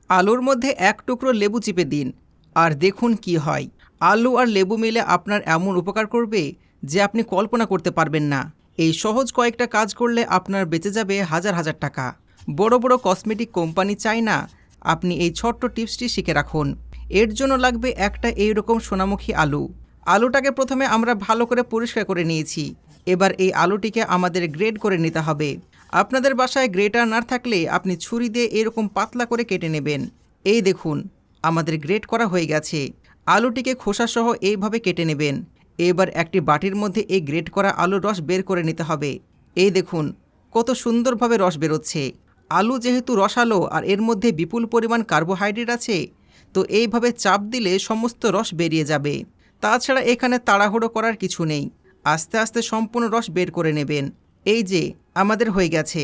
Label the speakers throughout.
Speaker 1: আলুর মধ্যে এক টুকরো লেবু চিপে দিন আর দেখুন কি হয়। আলু আর লেবু মিলে আপনার এমন উপকার করবে যে আপনি কল্পনা করতে পারবেন না। এই সহজ কয়েকটা কাজ করলে আপনার বেঁচে যাবে হাজার হাজার টাকা। বড় বড় কসমেটিক কোম্পানি চায় না আপনি এই ছোট্ট টিপসটি শিখে রাখুন। এর জন্য লাগবে একটা এইরকম সোনামুখী আলু। আলুটাকে প্রথমে আমরা ভালো করে পরিষ্কার করে নিয়েছি। এবার এই আলুটিকে আমাদের গ্রেড করে নিতে হবে। আপনাদের বাসায় গ্রেটার না থাকলে আপনি ছুরি দিয়ে এরকম পাতলা করে কেটে নেবেন। এই দেখুন, আমাদের গ্রেড করা হয়ে গেছে। আলুটিকে খোসাসহ এইভাবে কেটে নেবেন। এবার একটি বাটির মধ্যে এই গ্রেড করা আলুর রস বের করে নিতে হবে। এই দেখুন কত সুন্দরভাবে রস বেরোচ্ছে। আলু যেহেতু রসালো আর এর মধ্যে বিপুল পরিমাণ কার্বোহাইড্রেট আছে, তো এইভাবে চাপ দিলে সমস্ত রস বেরিয়ে যাবে। তাছাড়া এখানে তাড়াহুড়ো করার কিছু নেই, আস্তে আস্তে সম্পূর্ণ রস বের করে নেবেন। এই যে আমাদের হয়ে গেছে।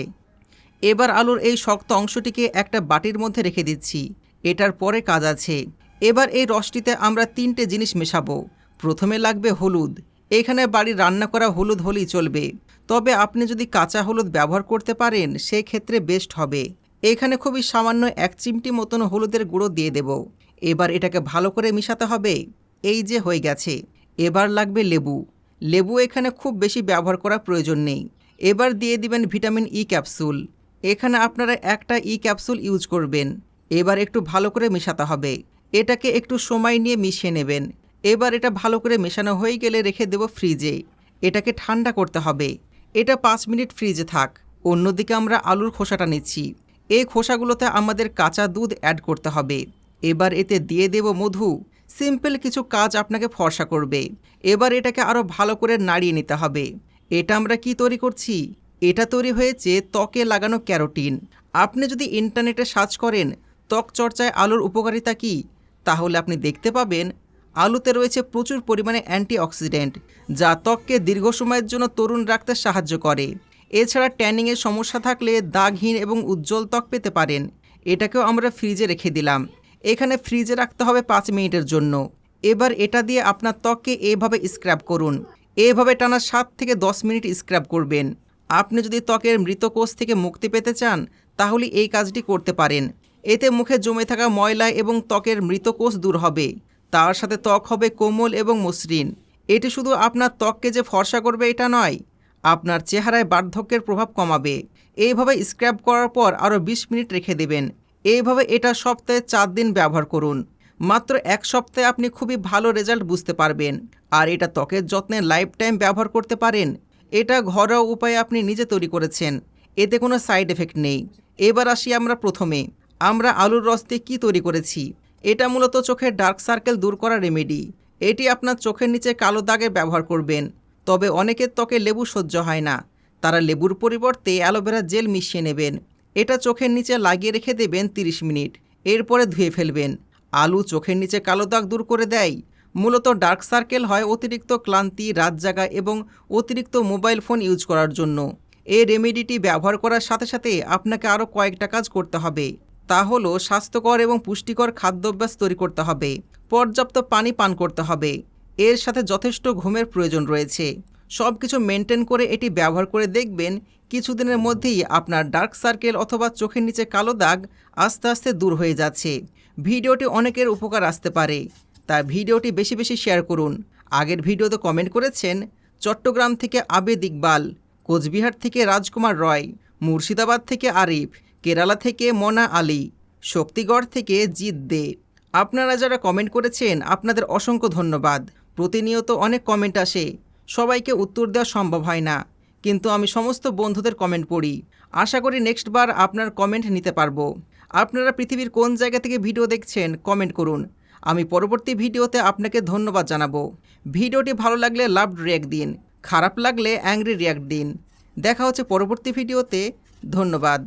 Speaker 1: এবার আলুর এই শক্ত অংশটিকে একটা বাটির মধ্যে রেখে দিচ্ছি। এটার পরে কাজ আছে। এবার এই রসটিতে আমরা 3টে জিনিস মেশাবো। প্রথমে লাগবে হলুদ। এখানে বাড়ির রান্না করা হলুদ হলেই চলবে, তবে আপনি যদি কাঁচা হলুদ ব্যবহার করতে পারেন সেই ক্ষেত্রে বেস্ট হবে। এখানে খুবই সামান্য 1 চিমটি মতন হলুদের গুঁড়ো দিয়ে দেব। এবার এটাকে ভালো করে মিশাতে হবে। এই যে হয়ে গেছে। এবার লাগবে লেবু। লেবু এখানে খুব বেশি ব্যবহার করার প্রয়োজন নেই। এবার দিয়ে দিবেন ভিটামিন ই ক্যাপসুল। এখানে আপনারা একটা ই ক্যাপসুল ইউজ করবেন। এবার একটু ভালো করে মেশাতে হবে। এটাকে একটু সময় নিয়ে মিশিয়ে নেবেন। এবার এটা ভালো করে মেশানো হয়ে গেলে রেখে দেব ফ্রিজে। এটাকে ঠান্ডা করতে হবে। এটা 5 মিনিট ফ্রিজে থাক। অন্যদিকে আমরা আলুর খোসাটা নিচ্ছি। এই খোসাগুলোতে আমাদের কাঁচা দুধ অ্যাড করতে হবে। এবার এতে দিয়ে দেব মধু। সিম্পল কিছু কাজ আপনাকে ফর্সা করবে। এবার এটাকে আরও ভালো করে নাড়িয়ে নিতে হবে। এটা আমরা কি তৈরি করছি? এটা তৈরি হয়েছে ত্বকে লাগানো ক্যারোটিন। আপনি যদি ইন্টারনেটে সার্চ করেন ত্বক চর্চায় আলুর উপকারিতা কী, তাহলে আপনি দেখতে পাবেন আলুতে রয়েছে প্রচুর পরিমাণে অ্যান্টিঅক্সিডেন্ট, যা ত্বককে দীর্ঘ সময়ের জন্য তরুণ রাখতে সাহায্য করে। এছাড়া ট্যানিংয়ের সমস্যা থাকলে দাগহীন এবং উজ্জ্বল ত্বক পেতে পারেন। এটাকেও আমরা ফ্রিজে রেখে দিলাম। এখানে ফ্রিজে রাখতে হবে 5 মিনিটের জন্য। এবার এটা দিয়ে আপনার ত্বককে এভাবে স্ক্রাব করুন। এভাবে টানা 7 থেকে 10 মিনিট স্ক্রাব করবেন। আপনি যদি ত্বকের মৃত কোষ থেকে মুক্তি পেতে চান তাহলে এই কাজটি করতে পারেন। এতে মুখে জমে থাকা ময়লা এবং ত্বকের মৃত কোষ দূর হবে। তার সাথে ত্বক হবে কোমল এবং মসৃণ। এটি শুধু আপনার ত্বককে যে ফর্সা করবে এটা নয়, আপনার চেহারায় বার্ধক্যের প্রভাব কমাবে। এইভাবে স্ক্রাব করার পর আরও 20 মিনিট রেখে দেবেন। এইভাবে এটা সপ্তাহে 4 দিন ব্যবহার করুন। মাত্র 1 সপ্তাহে আপনি খুবই ভালো রেজাল্ট বুঝতে পারবেন। আর এটা ত্বকের যত্নে লাইফ টাইম ব্যবহার করতে পারেন। এটা ঘরোয়া উপায়ে আপনি নিজে তৈরি করেছেন। এতে কোনো সাইড এফেক্ট নেই। এবার আসি আমরা আলুর রস দিয়ে কী তৈরি করেছি। এটা মূলত চোখের ডার্ক সার্কেল দূর করা রেমেডি। এটি আপনার চোখের নিচে কালো দাগের ব্যবহার করবেন। তবে অনেকের ত্বকে লেবু সহ্য হয় না, তারা লেবুর পরিবর্তে অ্যালোভেরা জেল মিশিয়ে নেবেন। এটা চোখের নিচে লাগিয়ে রেখে দেবেন 30 মিনিট। এরপরে ধুয়ে ফেলবেন। আলু চোখের নিচে কালো দাগ দূর করে দেয়। মূলত ডার্ক সার্কেল হয় অতিরিক্ত ক্লান্তি, রাত জাগা এবং অতিরিক্ত মোবাইল ফোন ইউজ করার জন্য। এই রেমেডিটি ব্যবহার করার সাথে সাথে আপনাকে আরও কয়েকটা কাজ করতে হবে। তা হলো স্বাস্থ্যকর এবং পুষ্টিকর খাদ্যাভ্যাস তৈরি করতে হবে, পর্যাপ্ত পানি পান করতে হবে, এর সাথে যথেষ্ট ঘুমের প্রয়োজন রয়েছে। সব কিছু মেনটেন করে এটি ব্যবহার করে দেখবেন কিছুদিনের মধ্যেই আপনার ডার্ক সার্কেল অথবা চোখের নিচে কালো দাগ আস্তে আস্তে দূর হয়ে যাচ্ছে। ভিডিওটি অনেকের উপকার আসতে পারে, তাই ভিডিওটি বেশি বেশি শেয়ার করুন। আগের ভিডিওতে কমেন্ট করেছেন চট্টগ্রাম থেকে আবেদ ইকবাল, কোচবিহার থেকে রাজকুমার রয়, মুর্শিদাবাদ থেকে আরিফ, কেরালা থেকে মনা আলী, শক্তিগড় থেকে জিৎ দে। আপনারা যারা কমেন্ট করেছেন আপনাদের অসংখ্য ধন্যবাদ। প্রতিনিয়ত অনেক কমেন্ট আসে, সবাইকে উত্তর দেওয়া সম্ভব হয় না, কিন্তু আমি সমস্ত বন্ধুদের কমেন্ট পড়ি। আশা করি নেক্সট বার আপনার কমেন্ট নিতে পারবো। আপনারা পৃথিবীর কোন জায়গা থেকে ভিডিও দেখছেন কমেন্ট করুন। আমি পরবর্তী ভিডিওতে আপনাকে ধন্যবাদ জানাবো। ভিডিওটি ভালো লাগলে লাভ রিয়াক্ট দিন, খারাপ লাগলে অ্যাংরি রিয়াক্ট দিন। দেখা হচ্ছে পরবর্তী ভিডিওতে। ধন্যবাদ।